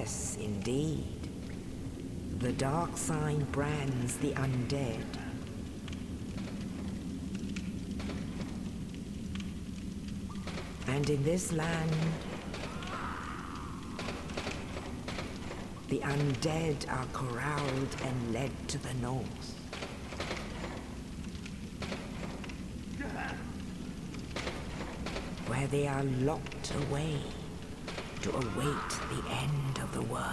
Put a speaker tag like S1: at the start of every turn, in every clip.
S1: Yes, indeed. The dark sign brands the undead. And in this land, the undead are corralled and led to the north. Where they are locked away to await the end of the world.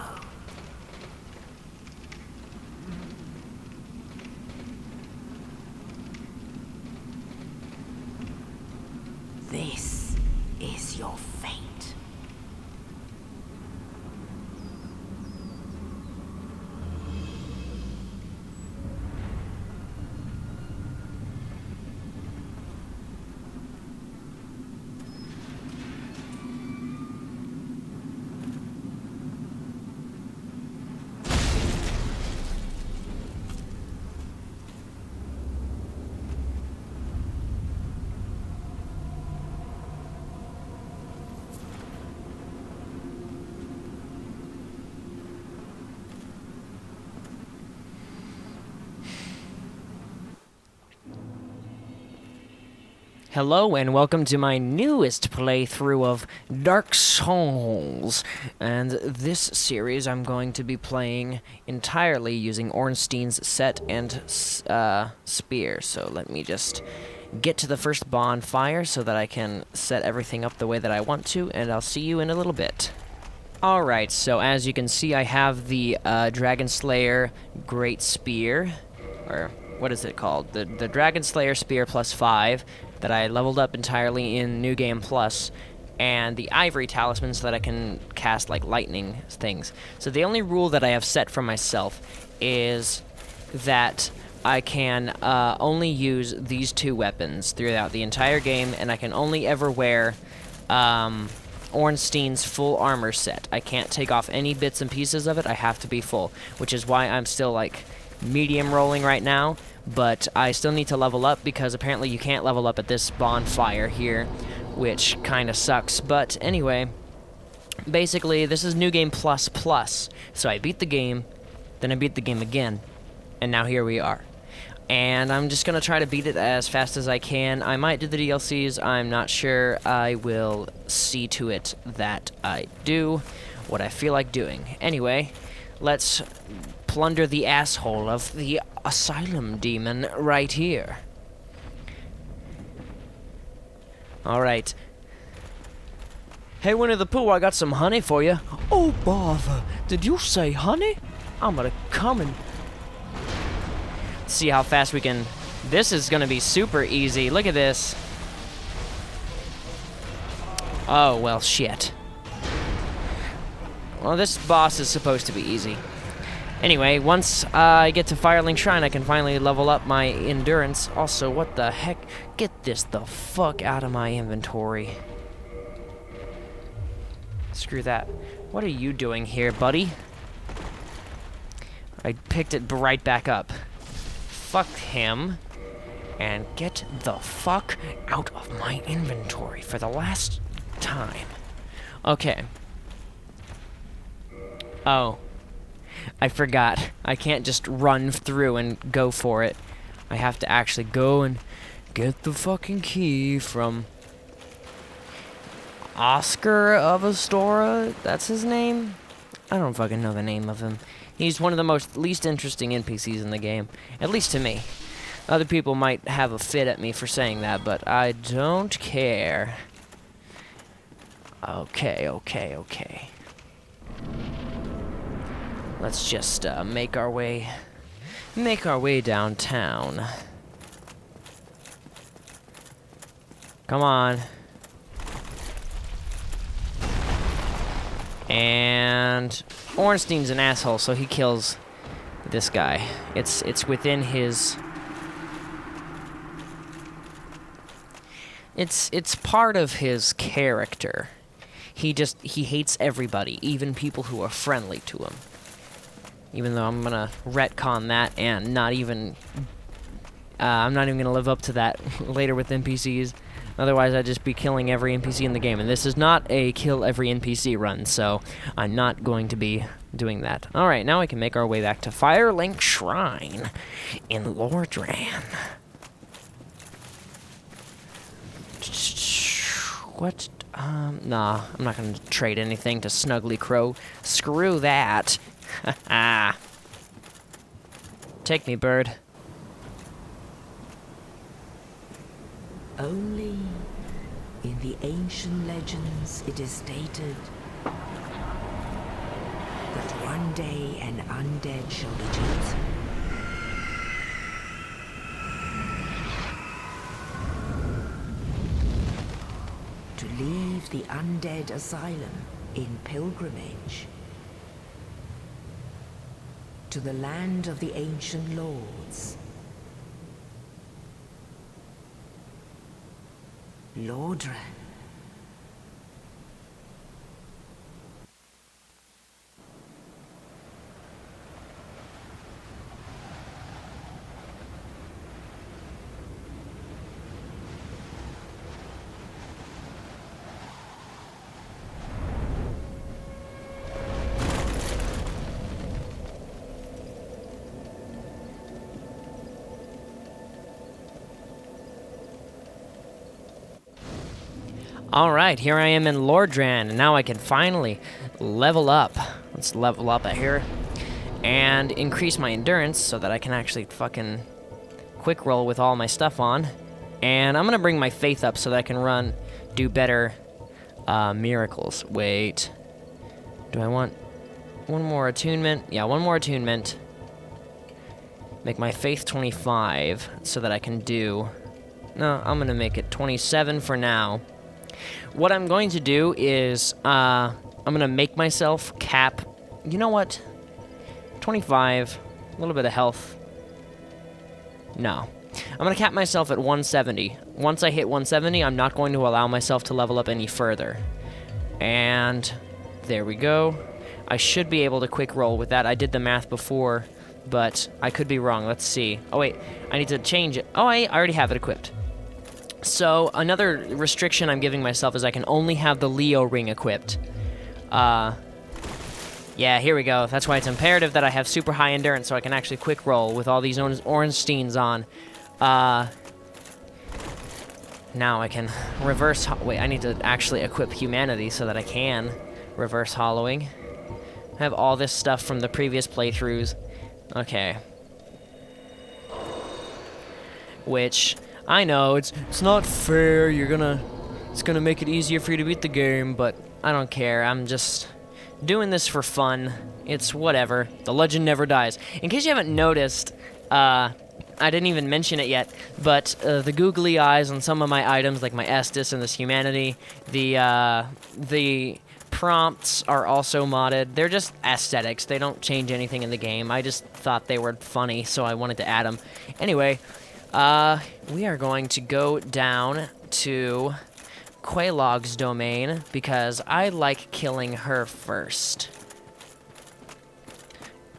S1: This is your fate.
S2: Hello and welcome to my newest playthrough of Dark Souls, and this series I'm going to be playing entirely using Ornstein's set and spear. So let me just get to the first bonfire so that I can set everything up the way that I want to, and I'll see you in a little bit. Alright, so as you can see I have the Dragon Slayer Great Spear, or what is it called? The Dragon Slayer Spear plus 5 that I leveled up entirely in New Game Plus, and the Ivory Talisman so that I can cast, like, lightning things. So the only rule that I have set for myself is that I can only use these two weapons throughout the entire game, and I can only ever wear Ornstein's full armor set. I can't take off any bits and pieces of it. I have to be full, which is why I'm still, like, medium rolling right now. But I still need to level up because apparently you can't level up at this bonfire here, which kind of sucks. But anyway, basically this is New Game Plus Plus. So I beat the game, then I beat the game again, and now here we are. And I'm just going to try to beat it as fast as I can. I might do the DLCs, I'm not sure. I will see to it that I do what I feel like doing. Anyway, let's plunder the asshole of the asylum demon right here. Alright. Hey, Winnie the Pooh, I got some honey for you. Oh, bother. Did you say honey? I'm gonna come and see how fast we can... This is gonna be super easy. Look at this. Oh, well, shit. Well, this boss is supposed to be easy. Anyway, once I get to Firelink Shrine, I can finally level up my endurance. Also, what the heck? Get this the fuck out of my inventory. Screw that. What are you doing here, buddy? I picked it right back up. Fuck him. And get the fuck out of my inventory for the last time. Okay. Oh. I forgot. I can't just run through and go for it. I have to actually go and get the fucking key from Oscar of Astora. That's his name? I don't fucking know the name of him. He's one of the least interesting NPCs in the game. At least to me. Other people might have a fit at me for saying that, but I don't care. Okay. Let's just make our way downtown. Come on. And Ornstein's an asshole, so he kills this guy. It's within his... It's part of his character. He hates everybody, even people who are friendly to him. Even though I'm gonna retcon that and not even... I'm not even gonna live up to that later with NPCs. Otherwise, I'd just be killing every NPC in the game. And this is not a kill every NPC run, so I'm not going to be doing that. Alright, now we can make our way back to Firelink Shrine in Lordran. What? Nah, I'm not gonna trade anything to Snuggly Crow. Screw that. Haha. Take me, bird.
S1: Only in the ancient legends it is stated that one day an undead shall be chosen. To leave the undead asylum in pilgrimage to the land of the ancient lords. Lordran.
S2: Alright, here I am in Lordran, and now I can finally level up. Let's level up here. And increase my endurance so that I can actually fucking quick roll with all my stuff on. And I'm gonna bring my faith up so that I can do better miracles. Wait. Do I want one more attunement? Yeah, one more attunement. Make my faith 25 so that I can do... No, I'm gonna make it 27 for now. What I'm going to do is, I'm gonna make myself cap... You know what? 25. A little bit of health. No. I'm gonna cap myself at 170. Once I hit 170, I'm not going to allow myself to level up any further. And there we go. I should be able to quick roll with that. I did the math before, but I could be wrong. Let's see. Oh, wait. I need to change it. Oh, I already have it equipped. So, another restriction I'm giving myself is I can only have the Leo ring equipped. Yeah, here we go. That's why it's imperative that I have super high endurance so I can actually quick roll with all these ORNSTEINs on. Now I can reverse... Wait, I need to actually equip humanity so that I can reverse hollowing. I have all this stuff from the previous playthroughs. Okay. Which... I know, it's not fair, it's gonna make it easier for you to beat the game, but I don't care, I'm just doing this for fun. It's whatever. The legend never dies. In case you haven't noticed, I didn't even mention it yet, but the googly eyes on some of my items, like my Estus and this humanity, the prompts are also modded. They're just aesthetics, they don't change anything in the game. I just thought they were funny, so I wanted to add them. Anyway, we are going to go down to Quelaag's domain because I like killing her first.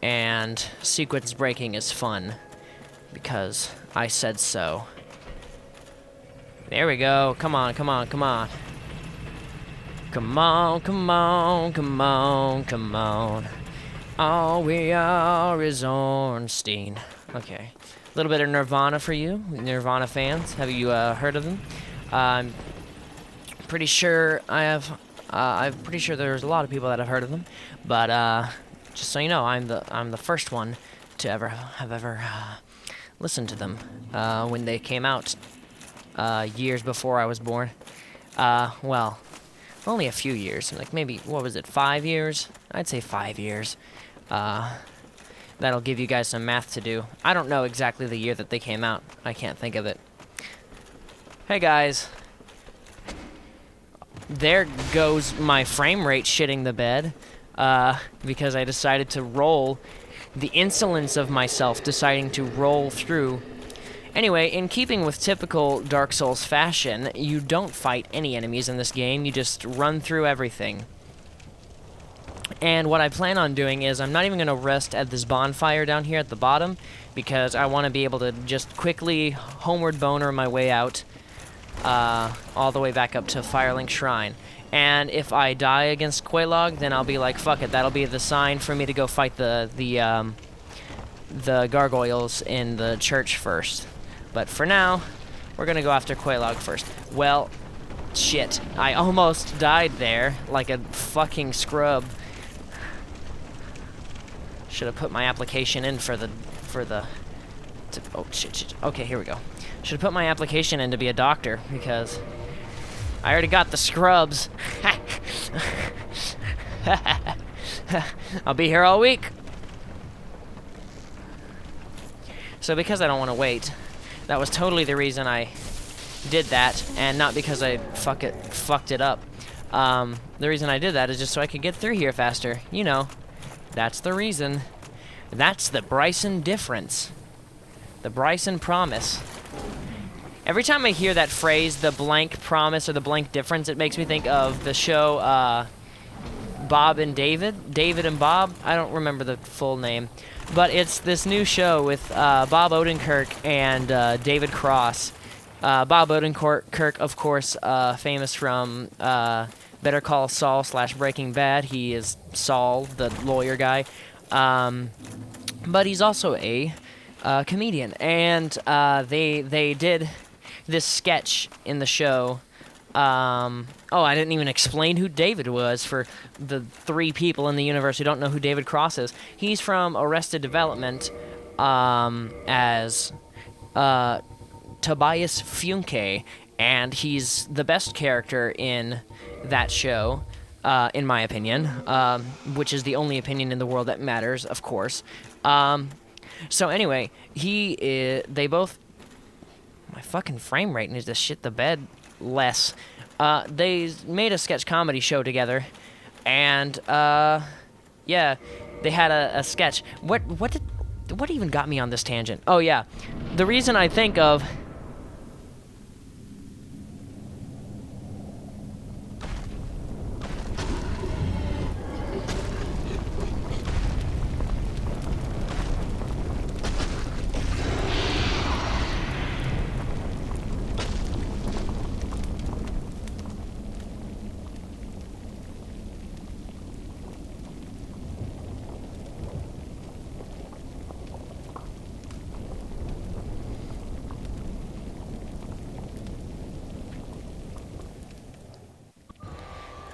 S2: And sequence breaking is fun because I said so. There we go. Come on, come on, come on. Come on, come on, come on, come on. All we are is ORNSTEIN. Okay. A little bit of Nirvana for you, Nirvana fans. Have you heard of them? I'm pretty sure I have. I'm pretty sure there's a lot of people that have heard of them. But just so you know, I'm the first one to ever listened to them when they came out years before I was born. Well, only a few years. Like maybe, what was it? 5 years? I'd say 5 years. That'll give you guys some math to do. I don't know exactly the year that they came out. I can't think of it. Hey guys. There goes my frame rate shitting the bed. Because I decided to roll. The insolence of myself deciding to roll through. Anyway, in keeping with typical Dark Souls fashion, you don't fight any enemies in this game. You just run through everything. And what I plan on doing is I'm not even going to rest at this bonfire down here at the bottom because I want to be able to just quickly homeward boner my way out all the way back up to Firelink Shrine. And if I die against Quelaag, then I'll be like, fuck it, that'll be the sign for me to go fight the gargoyles in the church first. But for now, we're gonna go after Quelaag first. Well, shit, I almost died there, like a fucking scrub. Should have put my application in oh, shit. Okay, here we go. Should have put my application in to be a doctor, because I already got the scrubs. I'll be here all week. So because I don't want to wait, that was totally the reason I did that, and not because I fucked it up. The reason I did that is just so I could get through here faster. You know, that's the reason. That's the Bryson difference. The Bryson promise. Every time I hear that phrase, the blank promise or the blank difference, it makes me think of the show Bob and David. David and Bob. I don't remember the full name. But it's this new show with Bob Odenkirk and David Cross. Bob Odenkirk, of course, famous from Better Call Saul / Breaking Bad. He is Saul, the lawyer guy. But he's also a comedian. And they did this sketch in the show. Oh, I didn't even explain who David was for the 3 people in the universe who don't know who David Cross is. He's from Arrested Development as Tobias Funke, and he's the best character in that show, in my opinion, which is the only opinion in the world that matters, of course. So anyway, they both... My fucking frame rate needs to shit the bed less. They made a sketch comedy show together, and yeah, they had a sketch. What even got me on this tangent? Oh yeah, the reason I think of...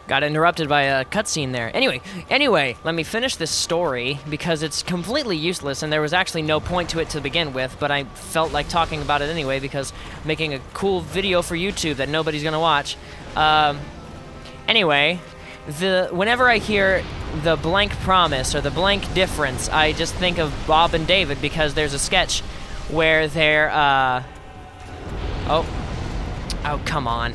S2: Got interrupted by a cutscene there. Anyway, let me finish this story, because it's completely useless, and there was actually no point to it to begin with, but I felt like talking about it anyway, because I'm making a cool video for YouTube that nobody's gonna watch. Anyway, whenever I hear the blank promise or the blank difference, I just think of Bob and David, because there's a sketch where they're, Oh, come on.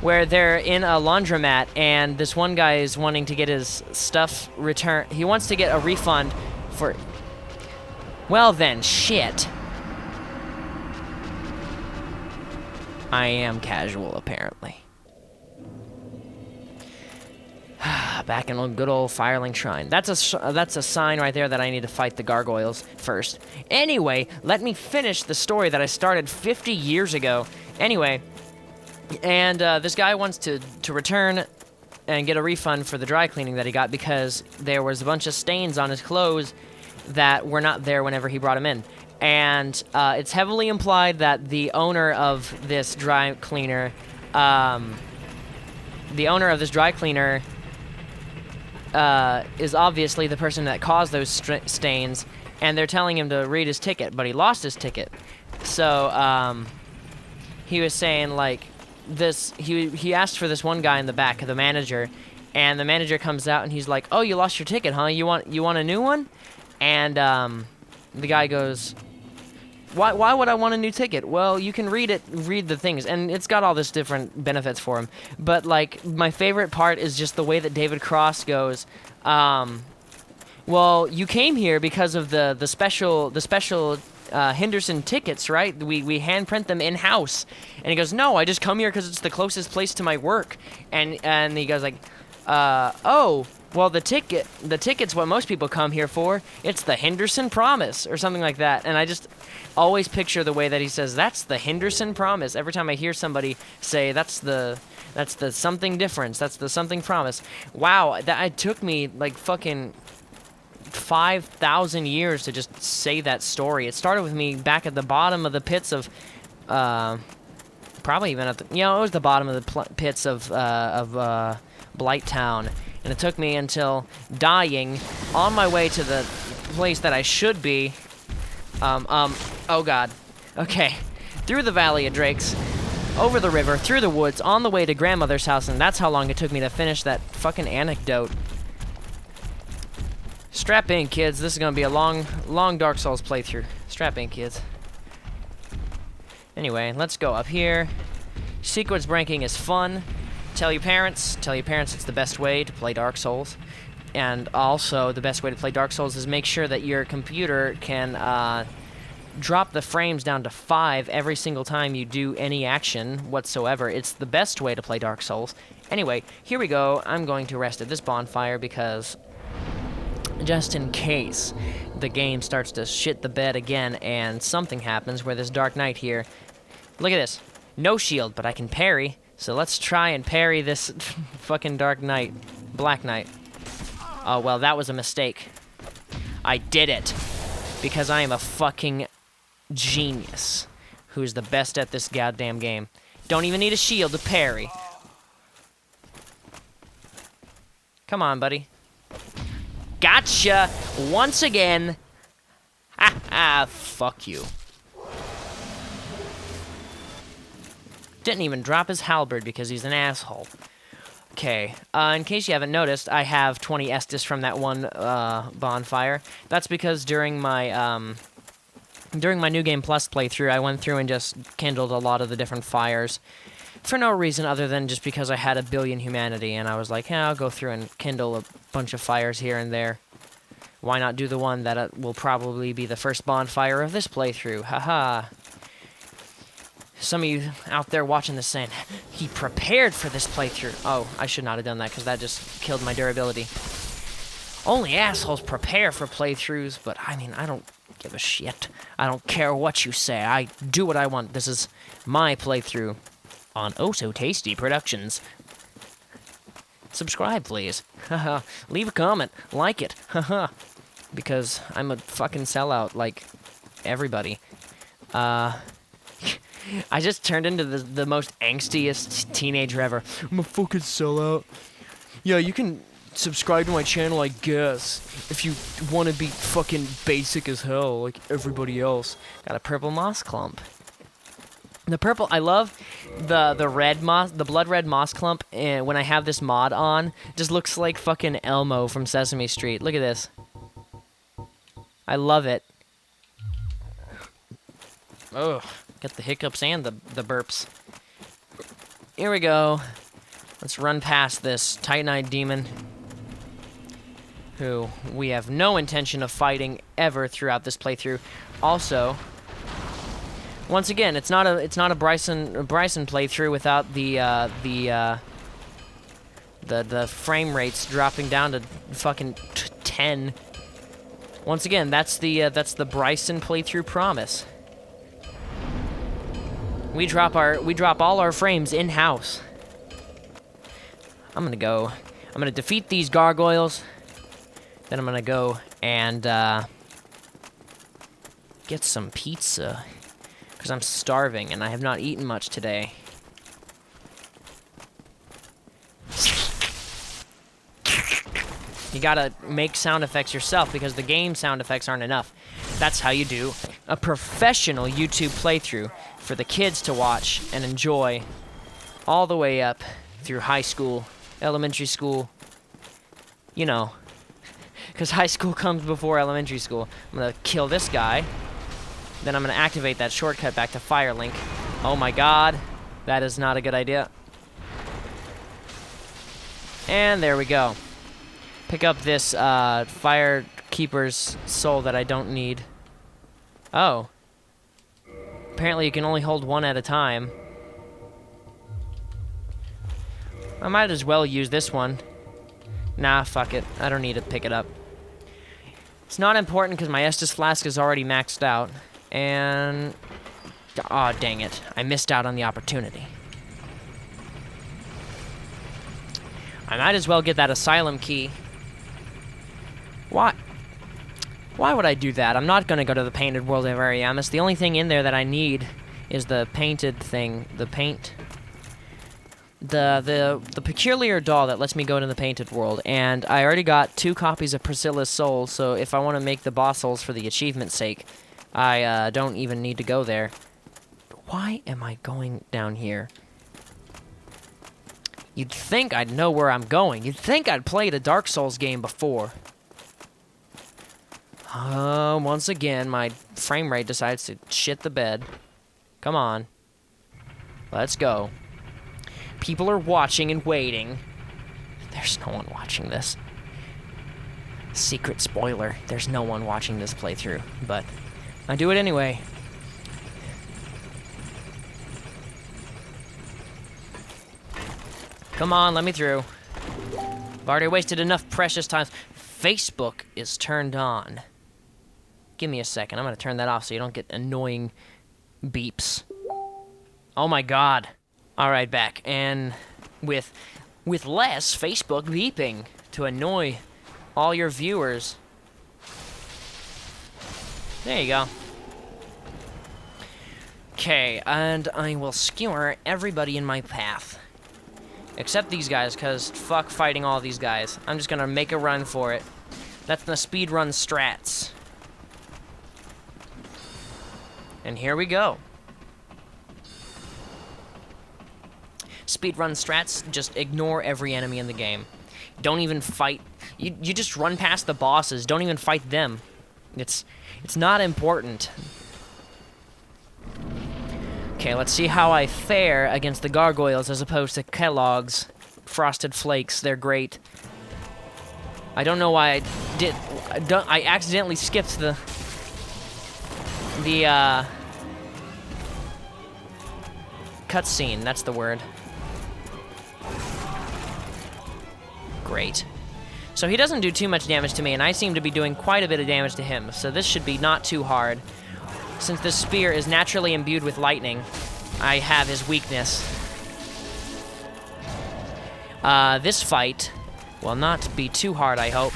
S2: Where they're in a laundromat, and this one guy is wanting to get his stuff returned. He wants to get a refund for... Well then, shit. I am casual, apparently. Back in good old Firelink Shrine. That's a sign right there that I need to fight the gargoyles first. Anyway, let me finish the story that I started 50 years ago. Anyway... And this guy wants to return and get a refund for the dry cleaning that he got, because there was a bunch of stains on his clothes that were not there whenever he brought them in. And it's heavily implied that the owner of this dry cleaner, is obviously the person that caused those stains, and they're telling him to read his ticket, but he lost his ticket. So he was saying, like, he asked for this one guy in the back, the manager, and the manager comes out and he's like, "Oh, you lost your ticket, huh? You want a new one?" And the guy goes, Why would I want a new ticket? Well, you can read the things, and it's got all this different benefits for him. But like, my favorite part is just the way that David Cross goes, well, you came here because of the special Henderson tickets, right? We handprint them in-house. And he goes, "No, I just come here because it's the closest place to my work." And he goes like, "Oh, Well, the ticket's what most people come here for. It's the Henderson Promise or something like that. And I just always picture the way that he says, that's the Henderson Promise. Every time I hear somebody say, that's the something difference, that's the something promise. Wow, it took me like fucking 5,000 years to just say that story. It started with me back at the bottom of the pits of, probably even at the, it was the bottom of the pits of Blight Town. And it took me until dying on my way to the place that I should be. Oh god. Okay. Through the Valley of Drakes, over the river, through the woods, on the way to grandmother's house, and that's how long it took me to finish that fucking anecdote. Strap in, kids. This is gonna be a long Dark Souls playthrough. Strap in, kids. Anyway, let's go up here. Sequence breaking is fun. Tell your parents it's the best way to play Dark Souls. And also, the best way to play Dark Souls is make sure that your computer can drop the frames down to 5 every single time you do any action whatsoever. It's the best way to play Dark Souls. Anyway, here we go. I'm going to rest at this bonfire because just in case the game starts to shit the bed again and something happens where this Dark Knight here... Look at this. No shield, but I can parry. So let's try and parry this fucking Dark Knight. Black Knight. Oh, well, that was a mistake. I did it. Because I am a fucking genius. Who's the best at this goddamn game. Don't even need a shield to parry. Come on, buddy. Gotcha! Once again. Ha ha, fuck you. Didn't even drop his halberd because he's an asshole. Okay, in case you haven't noticed, I have 20 Estus from that one bonfire. That's because during my New Game Plus playthrough, I went through and just kindled a lot of the different fires. For no reason other than just because I had a billion humanity, and I was like, I'll go through and kindle a bunch of fires here and there. Why not do the one that will probably be the first bonfire of this playthrough? Haha. Some of you out there watching this saying, he prepared for this playthrough. Oh, I should not have done that because that just killed my durability. Only assholes prepare for playthroughs, but I mean, I don't give a shit. I don't care what you say. I do what I want. This is my playthrough on Oh So Tasty Productions. Subscribe, please. Haha. Leave a comment. Like it. Haha. Because I'm a fucking sellout like everybody. I just turned into the most angstiest teenager ever. I'm a fucking sellout. Yeah, you can subscribe to my channel, I guess, if you want to be fucking basic as hell, like everybody else. Got a purple moss clump. The purple, I love the red moss, the blood red moss clump, and when I have this mod on, just looks like fucking Elmo from Sesame Street. Look at this. I love it. Ugh. Get the hiccups and the burps. Here we go. Let's run past this Titanite demon, who we have no intention of fighting ever throughout this playthrough. Also, once again, it's not a Bryson playthrough without the frame rates dropping down to fucking 10. Once again, that's the Bryson playthrough promise. We drop all our frames in-house. I'm gonna defeat these gargoyles. Then I'm gonna go and get some pizza. Because I'm starving and I have not eaten much today. You gotta make sound effects yourself because the game sound effects aren't enough. That's how you do a professional YouTube playthrough for the kids to watch and enjoy all the way up through high school, elementary school, you know, because high school comes before elementary school. I'm gonna kill this guy, then I'm gonna activate that shortcut back to Firelink. Oh my god, that is not a good idea. And there we go. Pick up this Firekeeper's soul that I don't need. Oh. Apparently you can only hold one at a time. I might as well use this one. Nah, fuck it. I don't need to pick it up. It's not important because my Estus flask is already maxed out. And... aw, dang it. I missed out on the opportunity. I might as well get that asylum key. Why? Why would I do that? I'm not gonna go to the painted world of Ariamis. The only thing in there that I need is the painted thing. The paint... The peculiar doll that lets me go to the painted world. And I already got 2 copies of Priscilla's Soul, so if I want to make the boss souls for the achievement's sake, I don't even need to go there. Why am I going down here? You'd think I'd know where I'm going. You'd think I'd played a Dark Souls game before. Once again, my frame rate decides to shit the bed. Come on. Let's go. People are watching and waiting. There's no one watching this. Secret spoiler. There's no one watching this playthrough, but I do it anyway. Come on, let me through. I've already wasted enough precious time. Facebook is turned on. Give me a second. I'm gonna turn that off so you don't get annoying beeps. Oh my god. Alright, back. And with less Facebook beeping to annoy all your viewers. There you go. Okay, and I will skewer everybody in my path. Except these guys, because fuck fighting all these guys. I'm just gonna make a run for it. That's the speedrun strats. And here we go. Speedrun strats, just ignore every enemy in the game. Don't even fight. You just run past the bosses. Don't even fight them. It's not important. Okay, let's see how I fare against the gargoyles as opposed to Kellogg's Frosted Flakes. They're great. I don't know why I accidentally skipped the cutscene. That's the word. Great. So he doesn't do too much damage to me, and I seem to be doing quite a bit of damage to him, so this should be not too hard. Since this spear is naturally imbued with lightning, I have his weakness. This fight will not be too hard, I hope.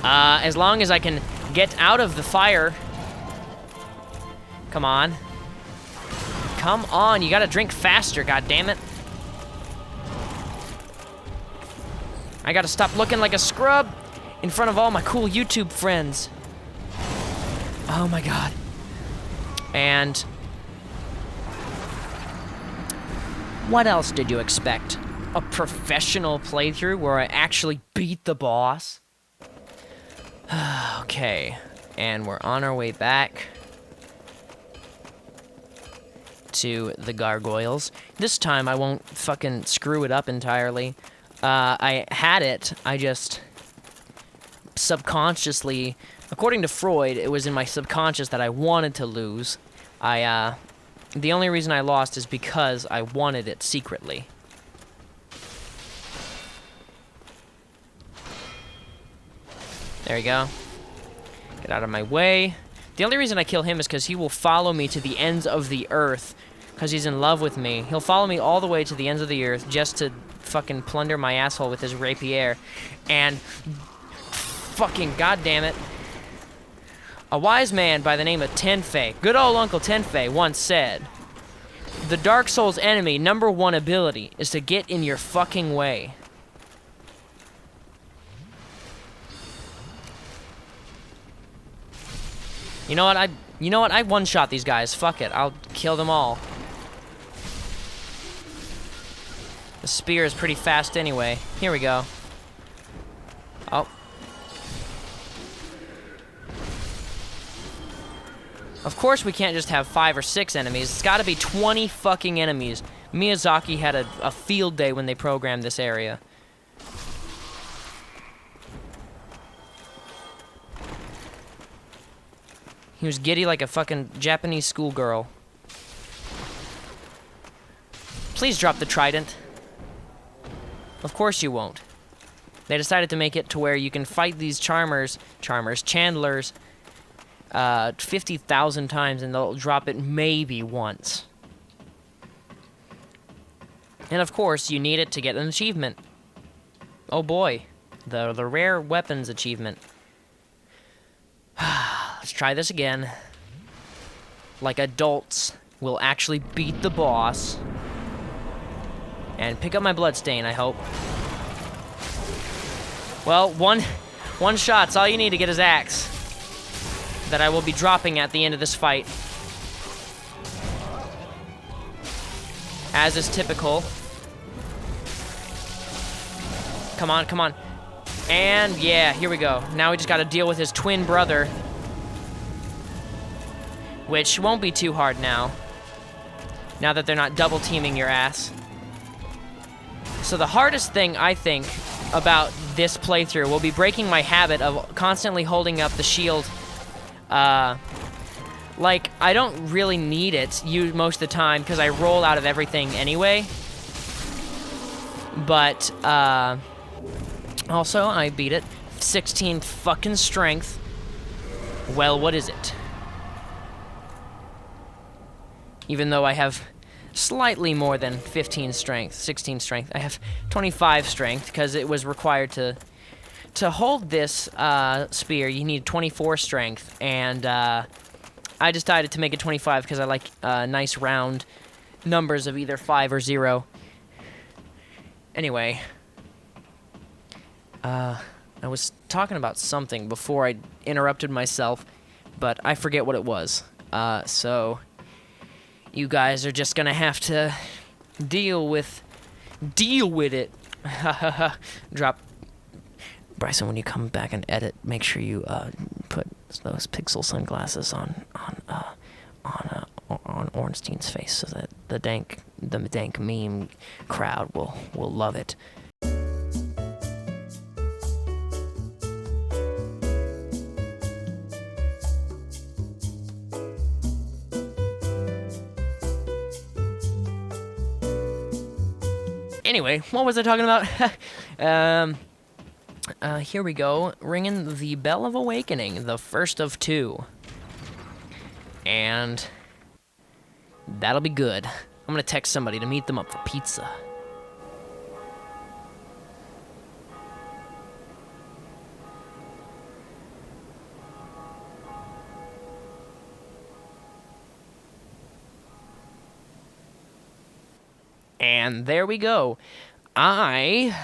S2: As long as I can get out of the fire. Come on. Come on, you gotta drink faster, goddammit. I gotta stop looking like a scrub in front of all my cool YouTube friends. Oh my god. And what else did you expect? A professional playthrough where I actually beat the boss? Okay, and we're on our way back to the gargoyles. This time I won't fucking screw it up entirely. I had it, I just subconsciously, according to Freud, it was in my subconscious that I wanted to lose. The only reason I lost is because I wanted it secretly. There you go. Get out of my way. The only reason I kill him is because he will follow me to the ends of the earth, because he's in love with me. He'll follow me all the way to the ends of the earth just to fucking plunder my asshole with his rapier. And fucking goddammit. A wise man by the name of Tenfei, good old Uncle Tenfei, once said, the Dark Souls enemy #1 ability is to get in your fucking way. You know what? I one-shot these guys. Fuck it. I'll kill them all. The spear is pretty fast anyway. Here we go. Oh. Of course we can't just have 5 or 6 enemies. It's gotta be 20 fucking enemies. Miyazaki had a field day when they programmed this area. He was giddy like a fucking Japanese schoolgirl. Please drop the trident. Of course you won't. They decided to make it to where you can fight these Chandlers, 50,000 times, and they'll drop it maybe once. And of course, you need it to get an achievement. Oh boy, the rare weapons achievement. Let's try this again. Like adults will actually beat the boss. And pick up my bloodstain, I hope. Well, one shot's all you need to get his axe. That I will be dropping at the end of this fight. As is typical. Come on, come on. And yeah, here we go. Now we just gotta deal with his twin brother. Which won't be too hard now. Now that they're not double teaming your ass. So the hardest thing, I think, about this playthrough will be breaking my habit of constantly holding up the shield. Like, I don't really need it most of the time because I roll out of everything anyway. But, also, I beat it. 16 fucking strength. Well, what is it? Even though I have slightly more than 15 strength, 16 strength. I have 25 strength because it was required to hold this spear. You need 24 strength, and I decided to make it 25 because I like nice round numbers of either 5 or 0. Anyway, I was talking about something before I interrupted myself, but I forget what it was. So you guys are just gonna have to deal with it. Drop. Bryson, when you come back and edit, make sure you put those pixel sunglasses on Ornstein's face so that the dank meme crowd will love it. Anyway, what was I talking about? Here we go. Ringing the Bell of Awakening, the first of 2. And that'll be good. I'm gonna text somebody to meet them up for pizza. And there we go. I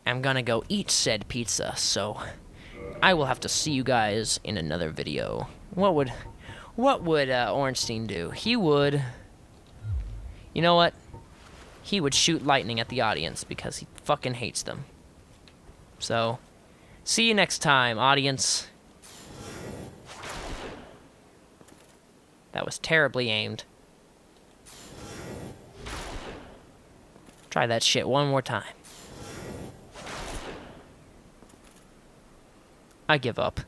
S2: am gonna go eat said pizza, so I will have to see you guys in another video. What would Ornstein do? He would... You know what? He would shoot lightning at the audience because he fucking hates them. So, see you next time, audience. That was terribly aimed. Try that shit one more time. I give up.